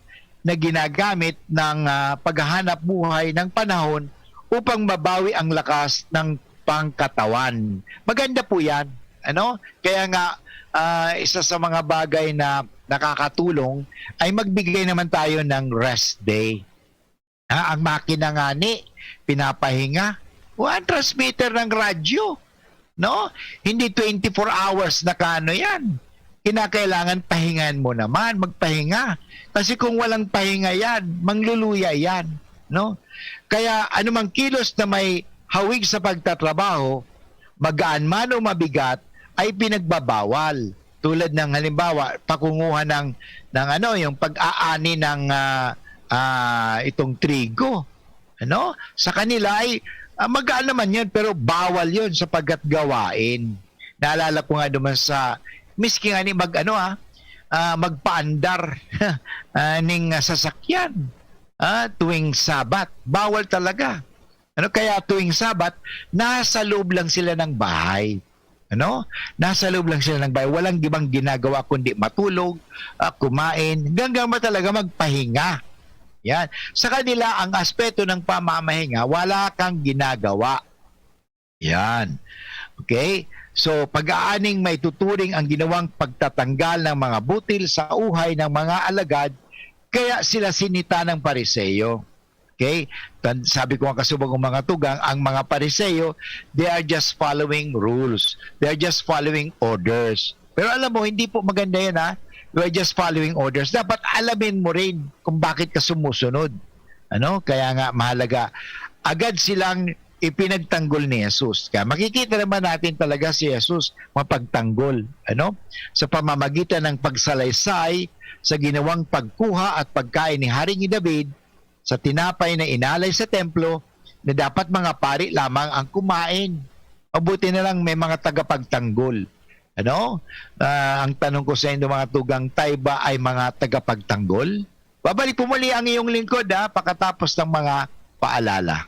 na ginagamit ng paghahanap buhay ng panahon upang mabawi ang lakas ng pangkatawan. Maganda po yan. Kaya nga isa sa mga bagay na nakakatulong ay magbigay naman tayo ng rest day. Ang makina nga pinapahinga. Ang transmitter ng radyo. Hindi 24 hours na yan. Kinakailangan pahingan mo naman, magpahinga. Kasi kung walang pahinga yan, mangluluya yan. Kaya anumang kilos na may hawig sa pagtatrabaho, magaan man o mabigat, ay pinagbabawal. Tulad ng halimbawa, pakunguha ng yung pag-aani ng itong trigo. Sa kanila ay magaan naman yun, pero bawal yun sapagkat gawain. Naalala ko nga naman sa miski nga magpaandar ning sasakyan tuwing Sabat. Bawal talaga. Kaya tuwing Sabat, nasa loob lang sila ng bahay. Nasa loob lang sila ng bahay. Walang ibang ginagawa kundi matulog, kumain, hanggang talaga magpahinga. Yan. Sa kanila, ang aspeto ng pamamahinga, wala kang ginagawa. Yan. Okay? So pag-aaning may tuturing ang ginawang pagtatanggal ng mga butil sa uhay ng mga alagad, kaya sila sinita ng Pariseyo. Okay? Sabi ko ang kasubang ng mga tugang, ang mga Pariseyo, they are just following rules. They are just following orders. Pero alam mo, hindi po maganda yan ha. You are just following orders. Dapat alamin mo rin kung bakit ka sumusunod. Kaya nga mahalaga. Agad silang ipinagtanggol ni Jesus. Kaya makikita naman natin talaga si Jesus mapagtanggol. Sa pamamagitan ng pagsalaysay sa ginawang pagkuha at pagkain ni Haring David sa tinapay na inalay sa templo na dapat mga pari lamang ang kumain. Mabuti na lang may mga tagapagtanggol. Ang tanong ko sa inyo mga tugang, tayo ba ay mga tagapagtanggol? Babalik po muli ang iyong lingkod pagkatapos ng mga paalala.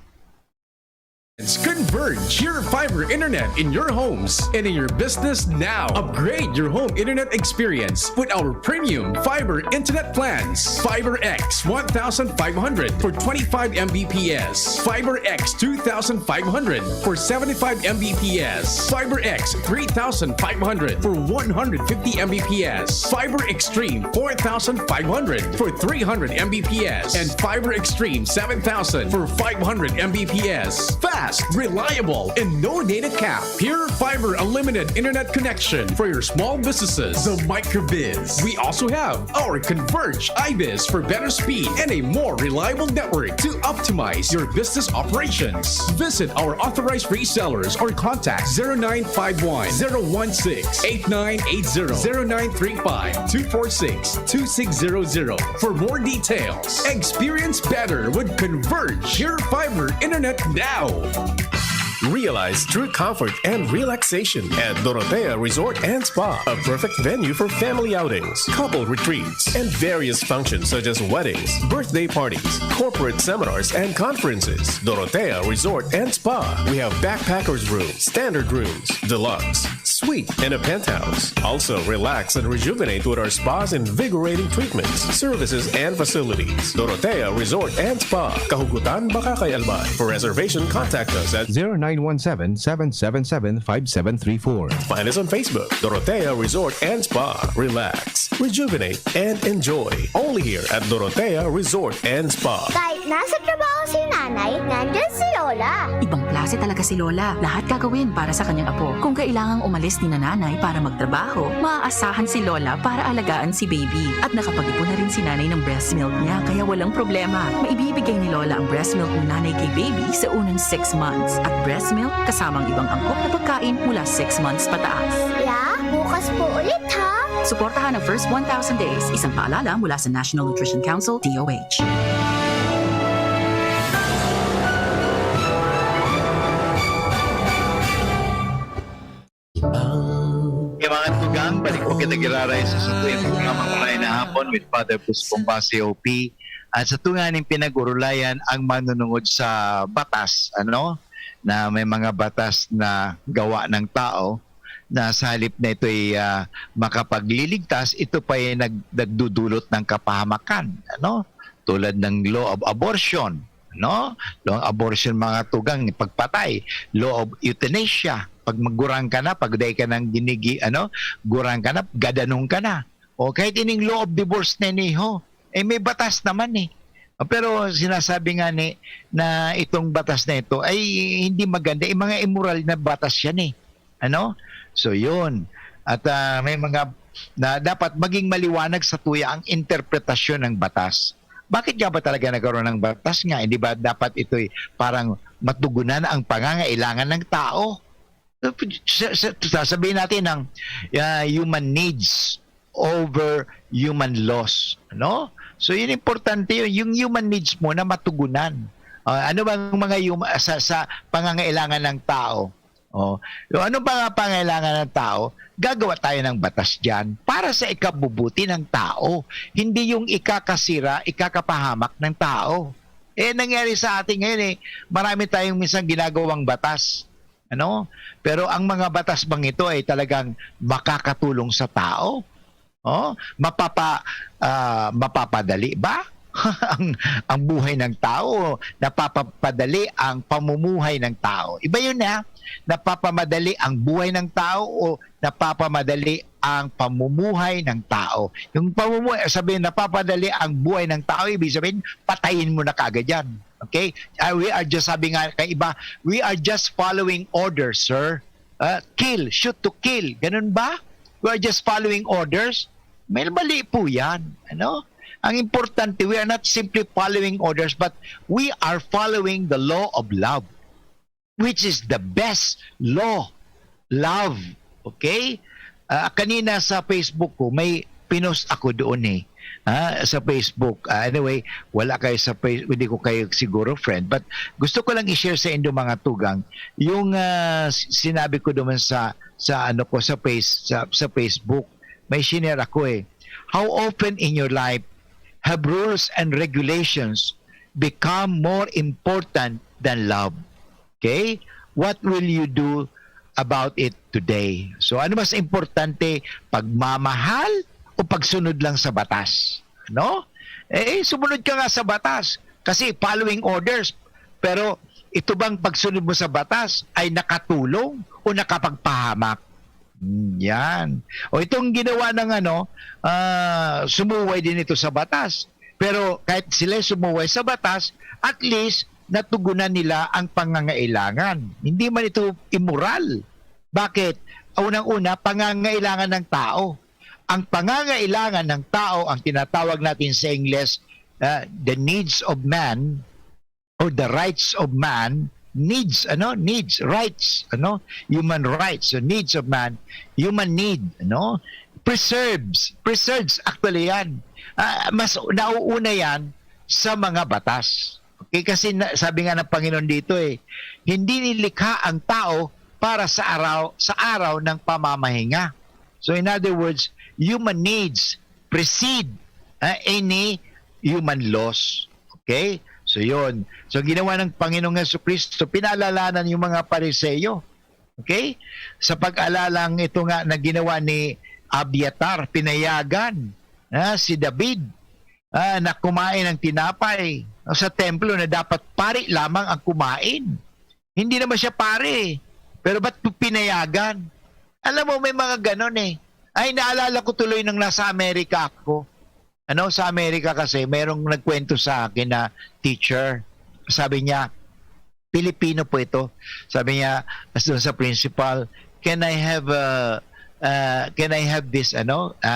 Converge your fiber internet in your homes and in your business now. Upgrade your home internet experience with our premium fiber internet plans. Fiber X 1500 for 25 Mbps. Fiber X 2500 for 75 Mbps. Fiber X 3500 for 150 Mbps. Fiber Extreme 4500 for 300 Mbps. And Fiber Extreme 7000 for 500 Mbps. Fast, reliable, and no data cap. Pure Fiber Unlimited Internet connection for your small businesses. The Microbiz. We also have our Converge iBiz for better speed and a more reliable network to optimize your business operations. Visit our authorized resellers or contact 0951 016 8980 0935 246 2600 for more details. Experience better with Converge Pure Fiber Internet now. Realize true comfort and relaxation at Dorotea Resort and Spa, a perfect venue for family outings, couple retreats, and various functions such as weddings, birthday parties, corporate seminars, and conferences. Dorotea Resort and Spa. We have backpackers rooms, standard rooms, deluxe, suite, and a penthouse. Also, relax and rejuvenate with our spas and invigorating treatments, services, and facilities. Dorotea Resort and Spa, Kahugutan, Bakakay, Albay. For reservation, contact us at 0917-777-5734. Find us on Facebook, Dorotea Resort and Spa. Relax, rejuvenate, and enjoy. Only here at Dorotea Resort and Spa. Kahit nasa trabaho si nanay, nandyan si Lola. Ibang klase talaga si Lola. Lahat gagawin para sa kanyang apo. Kung kailangang umalis ni nanay para magtrabaho, maaasahan si Lola para alagaan si baby. At nakapag-ipon na rin si nanay ng breast milk niya, kaya walang problema. Maibibigay ni Lola ang breast milk ng nanay kay baby sa unang 6 months. At breast milk kasamang ibang angkop na pagkain mula 6 months pataas. La, bukas po ulit ha. Suportahan ang first 1,000 days. Isang paalala mula sa National Nutrition Council, DOH. Mga tugang, balik po kita giraray sa tuyang programang Kulay na Hapon with Father Puspomba COP. At sa tunganing pinag-urulayan ang manunungod sa batas, na may mga batas na gawa ng tao na sa halip na ito ay makapagliligtas, ito pa ay nagdudulot ng kapahamakan, tulad ng law of abortion, law of abortion mga tugang, pagpatay, law of euthanasia, pag maggurang ka na, pag day ka ng gurang ka na, gadanong ka na. O kahit ining law of divorce na niho, may batas naman eh. Pero sinasabi nga na itong batas na ito ay hindi maganda, mga immoral na batas yan eh. So yun. At may mga na dapat maging maliwanag sa tuya ang interpretasyon ng batas. Bakit nga ba talaga nagkaroon ng batas nga? Hindi ba dapat ito'y parang matugunan ang pangangailangan ng tao? Sasabihin natin ng human needs over human laws. So yun importante yun. Yung human needs mo na matugunan. Ano bang mga sa pangangailangan ng tao? Ano ba nga pangangailangan ng tao? Gagawa tayo ng batas dyan para sa ikabubuti ng tao. Hindi yung ikakasira, ikakapahamak ng tao. Nangyari sa atin ngayon marami tayong minsan ginagawang batas. Pero ang mga batas bang ito ay talagang makakatulong sa tao? Mapapadali ba? ang buhay ng tao, napapapadali ang pamumuhay ng tao. Iba yun na, napapamadali ang buhay ng tao o napapamadali ang pamumuhay ng tao. Yung pamumuhay, sabihin napapadali ang buhay ng tao, ibig sabihin patayin mo na kaagad yan. Okay? We are just, sabi nga kay iba, we are just following orders, sir. Kill, shoot to kill. Ganun ba? We are just following orders. May mali po yan. Ano? Ang importante, we are not simply following orders, but we are following the law of love, which is the best law. Love. Okay? Kanina sa Facebook ko, may pinost ako doon sa Facebook. Anyway, wala kayo sa Facebook, hindi ko kayo siguro friend, but gusto ko lang i-share sa inyo mga tugang yung sinabi ko doon sa ano ko sa Facebook. May share ako How often in your life have rules and regulations become more important than love? Okay? What will you do about it today? So ano mas importante, pagmamahal o pagsunod lang sa batas? No? Sumunod ka nga sa batas kasi following orders. Pero ito bang pagsunod mo sa batas ay nakatulong o nakapagpahamak? Yan. O itong ginawa ng sumuway din ito sa batas. Pero kahit sila sumuway sa batas, at least natugunan nila ang pangangailangan. Hindi man ito immoral. Bakit? Unang-una, pangangailangan ng tao. Ang pangangailangan ng tao, ang tinatawag natin sa English, the needs of man or the rights of man, needs, rights, human rights, so needs of man, human need, preserves actually yan. Mas nauuna yan sa mga batas. Okay, kasi sabi nga ng Panginoon dito hindi nilikha ang tao para sa araw ng pamamahinga. So in other words, human needs precede any human laws. Okay? So yun. So ginawa ng Panginoong Jesucristo, pinaalalanan yung mga Pariseyo. Okay? Sa pag-alalang ito nga na ginawa ni Abiatar, pinayagan si David na kumain ng tinapay sa templo na dapat pari lamang ang kumain. Hindi naman siya pare. Pero ba't pinayagan? Alam mo, may mga ganon Ay, naalala ko tuloy nung nasa Amerika ako. Sa Amerika kasi, mayroong nagkwento sa akin na teacher. Sabi niya, Pilipino po ito. Sabi niya, sa principal, can I have this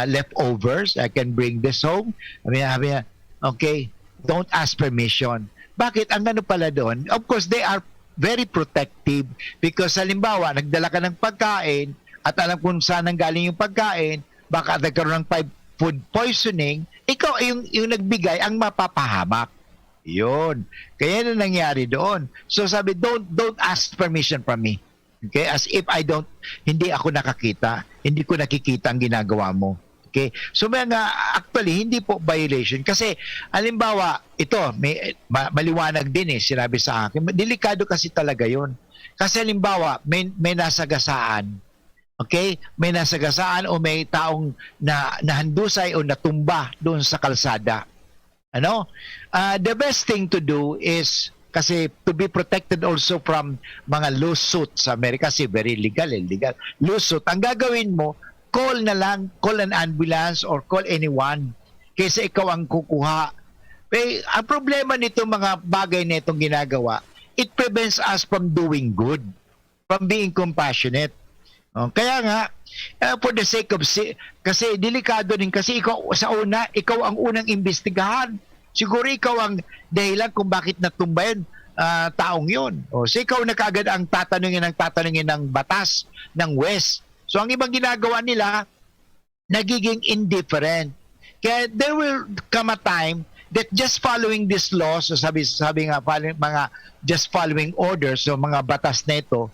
leftovers? I can bring this home? Sabi niya, okay, don't ask permission. Bakit? Ang ano pala doon? Of course, they are very protective because halimbawa, nagdala ka ng pagkain at alam kung saan galing yung pagkain, baka nagkaroon ng food poisoning, ikaw yung nagbigay ang mapapahamak. Yun. Kaya na nangyari doon. So sabi, don't ask permission from me. Okay? As if hindi ako nakakita, hindi ko nakikita ang ginagawa mo. Okay? So actually, hindi po violation. Kasi, halimbawa, ito, maliwanag din sinabi sa akin. Delikado kasi talaga yun. Kasi halimbawa, may nasagasaan. Okay? May nasagasaan o may taong nahandusay o natumba doon sa kalsada. The best thing to do is, kasi to be protected also from mga lawsuit sa Amerika, kasi very legal. Lawsuit. Ang gagawin mo, call an ambulance or call anyone kaysa ikaw ang kukuha. Ang problema nito mga bagay na itong ginagawa, it prevents us from doing good, from being compassionate. Kaya nga, for the sake of kasi delikado din kasi ikaw ang unang imbestigahan. Siguro ikaw ang dahilan kung bakit natumba yun, taong yun. So ikaw na kaagad ang tatanungin ng batas ng West. So ang ibang ginagawa nila, nagiging indifferent. Kaya there will come a time that just following this law, so sabi nga mga just following orders, so mga batas na ito,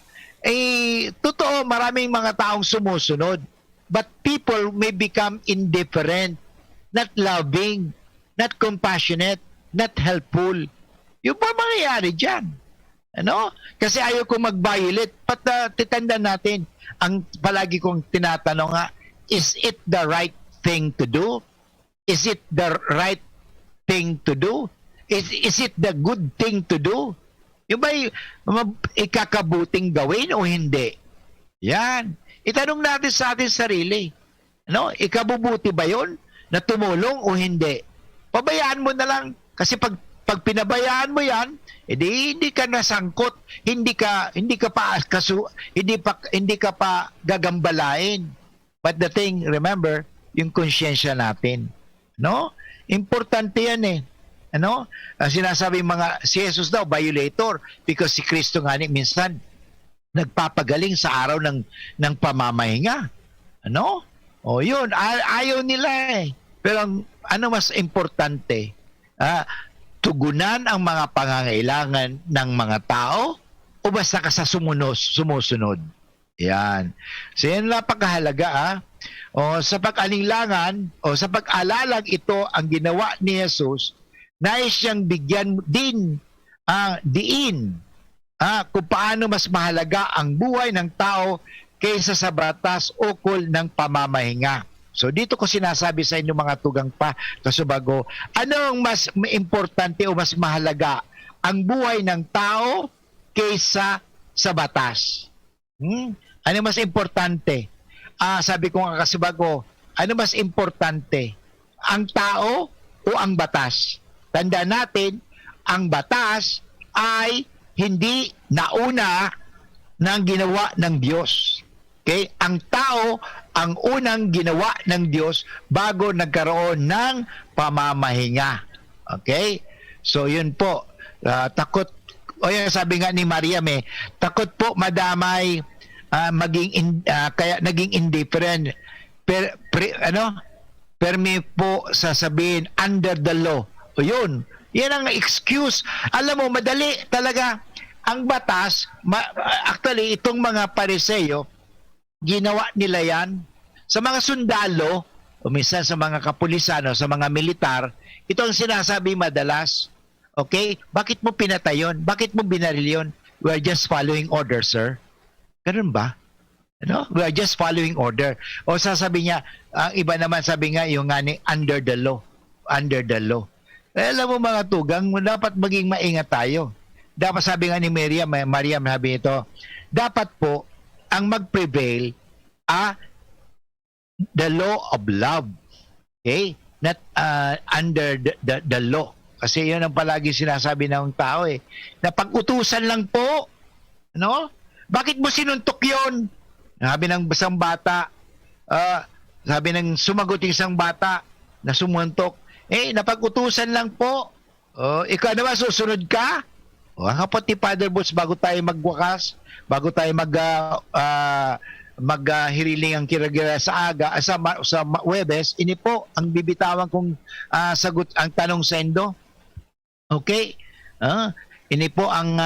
totoo, maraming mga taong sumusunod. But people may become indifferent, not loving, not compassionate, not helpful. Yung pa mangyayari dyan. Kasi ayaw ko mag-violate. Titanda natin, ang palagi kong tinatanong is it the right thing to do? Is it the right thing to do? Is it the good thing to do? Yung ba ikakabuting gawin o hindi? Yan. Itanong natin sa ating sarili. No? Ikabubuti ba yun na tumulong o hindi? Pabayaan mo na lang. Kasi pag pinabayaan mo yan, hindi ka nasangkot, hindi ka pa gagambalain. But the thing, remember, yung konsyensya natin. No? Importante yan eh. Ano? Sinasabi si Jesus daw, violator, because si Kristo nga minsan nagpapagaling sa araw ng pamamahinga. Ano? O yun, ayaw nila eh. Pero ano mas importante? Tugunan ang mga pangangailangan ng mga tao o basta ka sa sumusunod? Yan. So yan napakahalaga. O sa pag-alinlangan o sa pag-alalang ito ang ginawa ni Jesus, nais siyang bigyan din diin kung paano mas mahalaga ang buhay ng tao kaysa sa batas ukol ng pamamahinga. So dito ko sinasabi sa inyo mga tugang pa, kasubago, ano ang mas importante o mas mahalaga? Ang buhay ng tao kaysa sa batas? Ano mas importante? Sabi ko nga kasubago, ano mas importante? Ang tao o ang batas? Tandaan natin, ang batas ay hindi nauna ng ginawa ng Diyos. Okay? Ang tao ang unang ginawa ng Diyos bago nagkaroon ng pamamahinga. Okay? So yun po. Takot, sabi nga ni Maria takot po madamay kaya naging indifferent. Permi po sasabihin under the law. O yun. Yan ang excuse. Alam mo, madali talaga. Ang batas, actually, itong mga Pariseo, ginawa nila yan. Sa mga sundalo, o minsan sa mga kapulisan, sa mga militar, ito ang sinasabi madalas. Okay? Bakit mo pinatay yun? Bakit mo binaril yun? We are just following order, sir. Ganun ba? Ano? We are just following order. O sasabi niya, ang iba naman sabi nga, yung under the law. Under the law. Alam mo mga tugang, dapat maging maingat tayo. Dapat sabi nga ni Maria sabi ito, dapat po ang mag-prevail the law of love. Okay? Not under the law. Kasi yun ang palagi sinasabi ng tao eh. Na pag-utusan lang po. No? Bakit mo sinuntok yun? Sabi ng isang bata, sabi ng sumagot yung isang bata na sumuntok, napag-utusan lang po. Ikaw naman, susunod ka? Ang hapot ni Father Boots, bago tayo magwakas, bago tayo maghiriling ang kiragira sa aga, sa Webes, ini po ang bibitawan kong sagot, ang tanong sendo. Okay? Ini po ang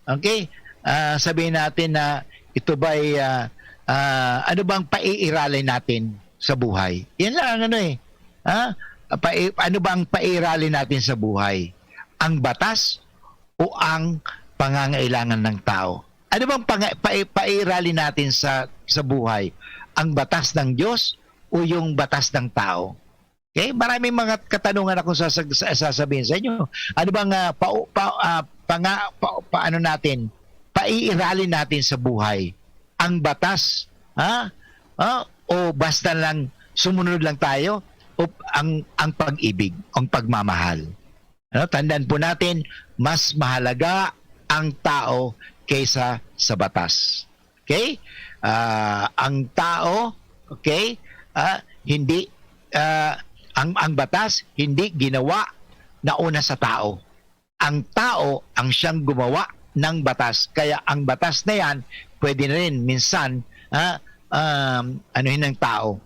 okay? Sabihin natin na ito ba ay ano bang paiiralin natin sa buhay? Yan lang ano bang pairali natin sa buhay? Ang batas o ang pangangailangan ng tao? Ano bang pairali natin sa buhay? Ang batas ng Diyos o yung batas ng tao? Okay? Maraming mga katanungan akong sasabihin sa inyo. Ano bang paano natin? Pairali natin sa buhay? Ang batas? O basta lang sumunod lang tayo? O ang pag-ibig, ang pagmamahal. Tandaan po natin, mas mahalaga ang tao kaysa sa batas. Okay? Ang tao, okay? Hindi ang batas hindi ginawa na una sa tao. Ang tao ang siyang gumawa ng batas. Kaya ang batas na yan, pwede na rin minsan anuhin ng tao.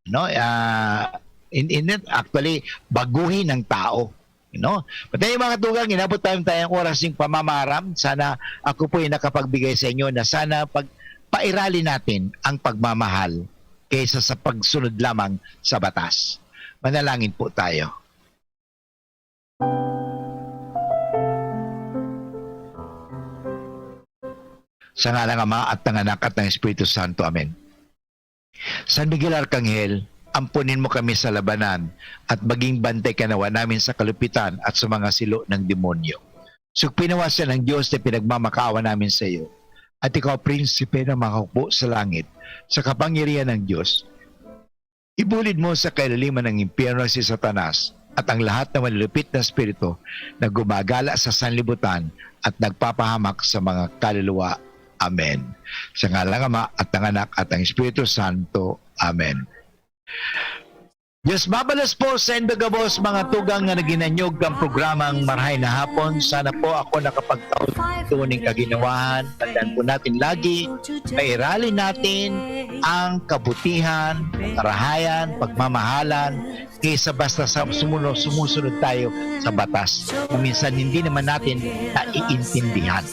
No? Actually, baguhin ng tao. But yung mga tugang, inabot tayong oras ng pamamaram. Sana ako po ay nakapagbigay sa inyo na sana pairali natin ang pagmamahal kaysa sa pagsunod lamang sa batas. Manalangin po tayo. Sa ngalan ng Ama at ng Anak at ng Espiritu Santo. Amen. San Miguel Arcangel, ampunin mo kami sa labanan at maging bantay ka nawa namin sa kalupitan at sa mga silo ng demonyo. Pinawasan ng Diyos na pinagmamakaawa namin sa iyo. At ikaw, prinsipe na makaupo sa langit, sa kapangyarihan ng Diyos. Ibulid mo sa kailaliman ng impyerno si Satanas at ang lahat ng malulupit na espiritu na gumagala sa sanlibutan at nagpapahamak sa mga kaluluwa. Amen. Sa ngalang Ama at ng Anak at ng Espiritu Santo. Amen. Diyos mabalas po sa Indagabos mga tugang na naginanyog ang programang Marahay na Hapon. Sana po ako nakapagtaon tuning kaginawahan. Tandaan po natin lagi, pairalin natin ang kabutihan, karahayan, pagmamahalan, kaysa basta sumusunod tayo sa batas na minsan hindi naman natin naiintindihan.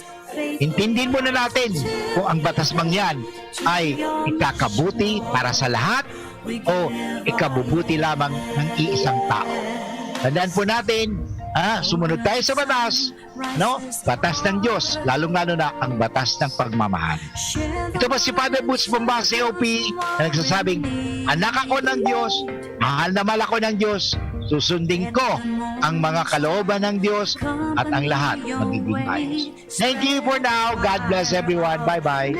Intindihin muna natin kung ang batas mang yan ay ikakabuti para sa lahat o ikabubuti lamang ng iisang tao. Tandaan po natin, sumunod tayo sa batas, no? Batas ng Diyos, lalong-lalo na ang batas ng pagmamahal. Ito ba si Father Boots Bombase OP na nagsasabing, anak ako ng Diyos, mahal na mahal ako ng Diyos, susundin ko ang mga kalooban ng Diyos at ang lahat magiging ayos. Thank you for now. God bless everyone. Bye-bye.